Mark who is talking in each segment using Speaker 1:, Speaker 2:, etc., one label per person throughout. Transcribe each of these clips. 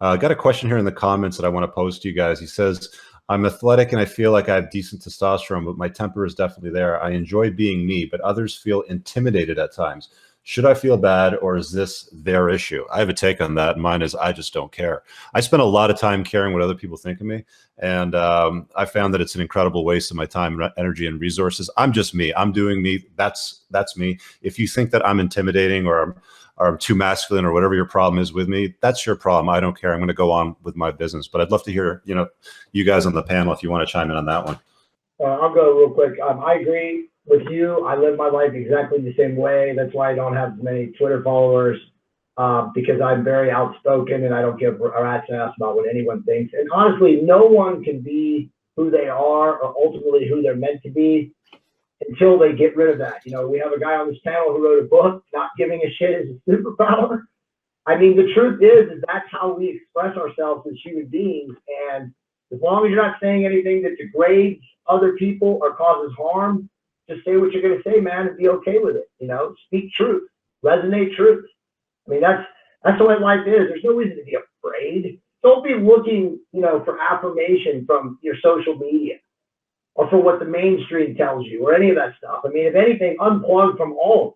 Speaker 1: Got a question here in the comments that I want to pose to you guys. He says, I'm athletic and I feel like I have decent testosterone, but my temper is definitely there. I enjoy being me, but others feel intimidated at times. Should I feel bad, or is this their issue? I have a take on that. Mine is I just don't care. I spend a lot of time caring what other people think of me. And I found that it's an incredible waste of my time, energy, and resources. I'm just me. I'm doing me. That's me. If you think that I'm intimidating or I'm too masculine or whatever your problem is with me, that's your problem. I don't care. I'm going to go on with my business. But I'd love to hear, you guys on the panel, if you want to chime in on that one.
Speaker 2: I'll go real quick. I agree with you. I live my life exactly the same way. That's why I don't have many Twitter followers, because I'm very outspoken and I don't give a rat's ass about what anyone thinks. And honestly, no one can be who they are or ultimately who they're meant to be until they get rid of that. We have a guy on this panel who wrote a book, Not Giving a Shit is a Superpower. I mean, the truth is that's how we express ourselves as human beings. And as long as you're not saying anything that degrades other people or causes harm, just say what you're going to say, man, and be okay with it. Speak truth, resonate truth. I mean, that's the way life is. There's no reason to be afraid. Don't be looking, for affirmation from your social media or for what the mainstream tells you or any of that stuff. I mean, if anything, unplug from all of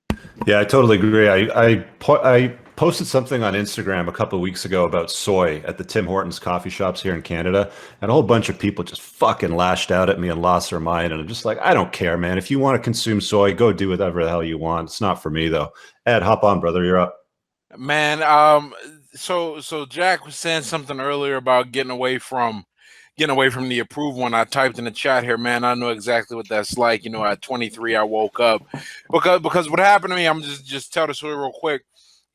Speaker 2: that.
Speaker 1: Yeah, I totally agree. I posted something on Instagram a couple of weeks ago about soy at the Tim Hortons coffee shops here in Canada, and a whole bunch of people just fucking lashed out at me and lost their mind. And I'm just like, I don't care, man. If you want to consume soy, go do whatever the hell you want. It's not for me, though. Ed, hop on, brother. You're up.
Speaker 3: Man, so Jack was saying something earlier about getting away from the approved one. I typed in the chat here, man. I know exactly what that's like. At 23, I woke up because what happened to me. I'm just tell the story real quick.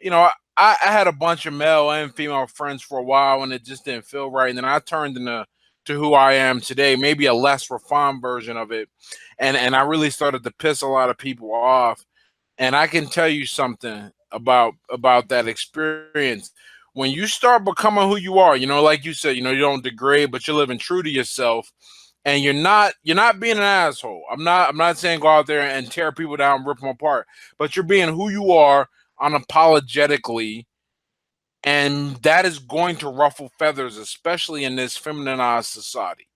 Speaker 3: I had a bunch of male and female friends for a while, and it just didn't feel right. And then I turned into who I am today, maybe a less refined version of it, and I really started to piss a lot of people off. And I can tell you something about that experience. When you start becoming who you are, like you said, you don't degrade, but you're living true to yourself, and you're not being an asshole. I'm not saying go out there and tear people down, rip them apart, but you're being who you are unapologetically, and that is going to ruffle feathers, especially in this feminized society.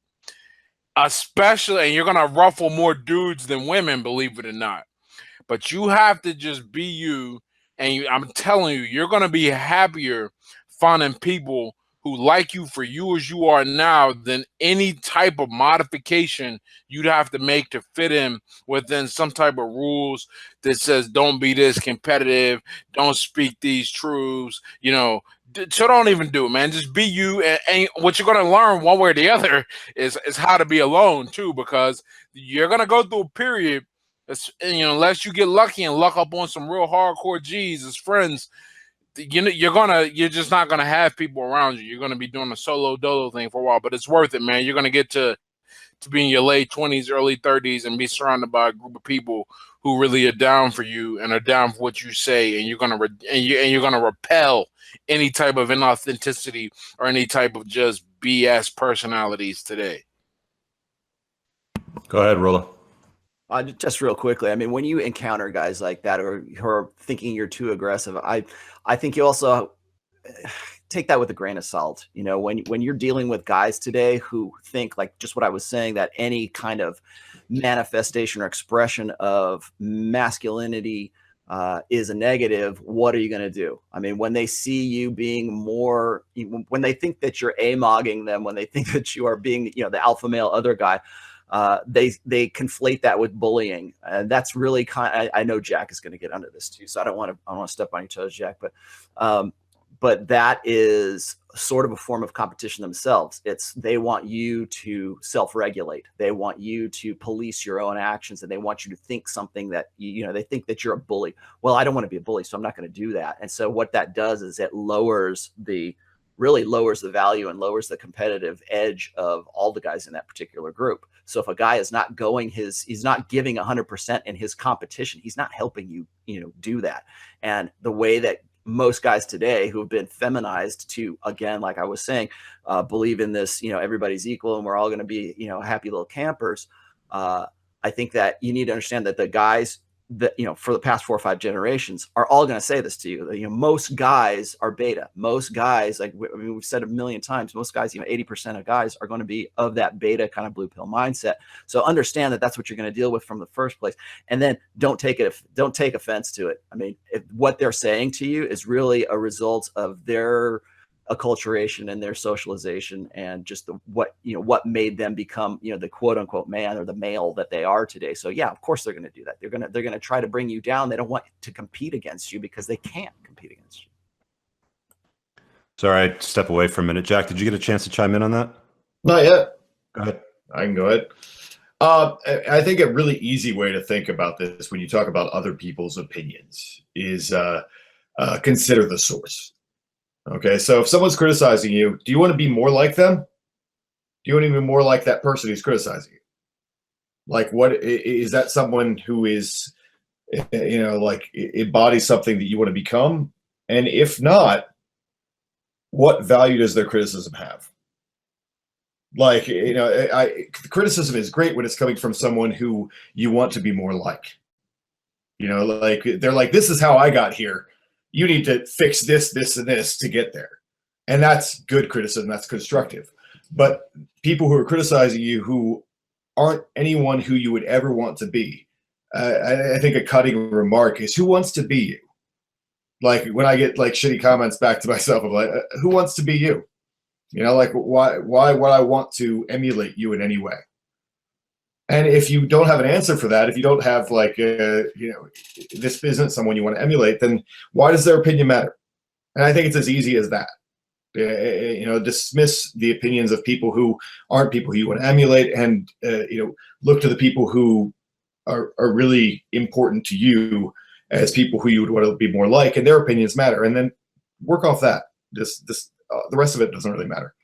Speaker 3: And you're gonna ruffle more dudes than women, believe it or not. But you have to just be you, and I'm telling you, you're gonna be happier finding people who like you for you as you are now than any type of modification you'd have to make to fit in within some type of rules that says don't be this competitive, don't speak these truths, so don't even do it, man. Just be you, and what you're going to learn one way or the other is how to be alone too, because you're going to go through a period, unless you get lucky and luck up on some real hardcore G's as friends, you're just not gonna have people around you. You're gonna be doing a solo dolo thing for a while, but it's worth it, man. You're gonna get to be in your late 20s, early 30s, and be surrounded by a group of people who really are down for you and are down for what you say, and you're gonna repel any type of inauthenticity or any type of just BS personalities today.
Speaker 1: Go ahead, Rolla.
Speaker 4: Just real quickly, I mean, when you encounter guys like that or who are thinking you're too aggressive, I think you also take that with a grain of salt. When you're dealing with guys today who think, like just what I was saying, that any kind of manifestation or expression of masculinity is a negative, what are you going to do? I mean, when they see you being more, when they think that you're amogging them, when they think that you are being, the alpha male other guy, they conflate that with bullying, and that's really I know Jack is going to get under this too, so I don't want to step on your toes, Jack, but that is sort of a form of competition themselves. They want you to self-regulate, they want you to police your own actions, and they want you to think something that they think that you're a bully. Well, I don't want to be a bully, so I'm not going to do that. And so what that does is it really lowers the value and lowers the competitive edge of all the guys in that particular group. So if a guy is not he's not giving 100% in his competition, he's not helping you, do that. And the way that most guys today who have been feminized to, again, like I was saying, believe in this, everybody's equal and we're all going to be, happy little campers. I think that you need to understand that the guys that, you know, for the past 4 or 5 generations are all going to say this to you. You know, most guys are beta. Most guys, like, I mean, we've said a million times, most guys, you know, 80% of guys are going to be of that beta kind of blue pill mindset. So understand that that's what you're going to deal with from the first place. And then don't take offense to it. I mean, if what they're saying to you is really a result of their acculturation and their socialization and just what made them become, you know, the quote unquote man or the male that they are today. So yeah, of course they're going to do that. They're going to try to bring you down. They don't want to compete against you because they can't compete against you.
Speaker 1: Sorry, I step away for a minute. Jack, did you get a chance to chime in on that?
Speaker 5: Not yet.
Speaker 1: Go ahead.
Speaker 5: I can go ahead. I think a really easy way to think about this when you talk about other people's opinions is consider the source. Okay, so if someone's criticizing you, do you want to be more like them? Do you want to be more like that person who's criticizing you? Like, what is that someone who is, you know, like embodies something that you want to become? And if not, what value does their criticism have? Like, you know, criticism is great when it's coming from someone who you want to be more like. You know, like they're like, this is how I got here. You need to fix this, this, and this to get there. And that's good criticism. That's constructive. But people who are criticizing you who aren't anyone who you would ever want to be, I think a cutting remark is, who wants to be you? Like when I get like shitty comments back to myself, I'm like, who wants to be you? You know, like why would I want to emulate you in any way? And if you don't have an answer for that, if you don't have like, you know, this isn't someone you want to emulate, then why does their opinion matter? And I think it's as easy as that. You know, dismiss the opinions of people who aren't people who you want to emulate, and you know, look to the people who are really important to you as people who you would want to be more like, and their opinions matter, and then work off that. The rest of it doesn't really matter.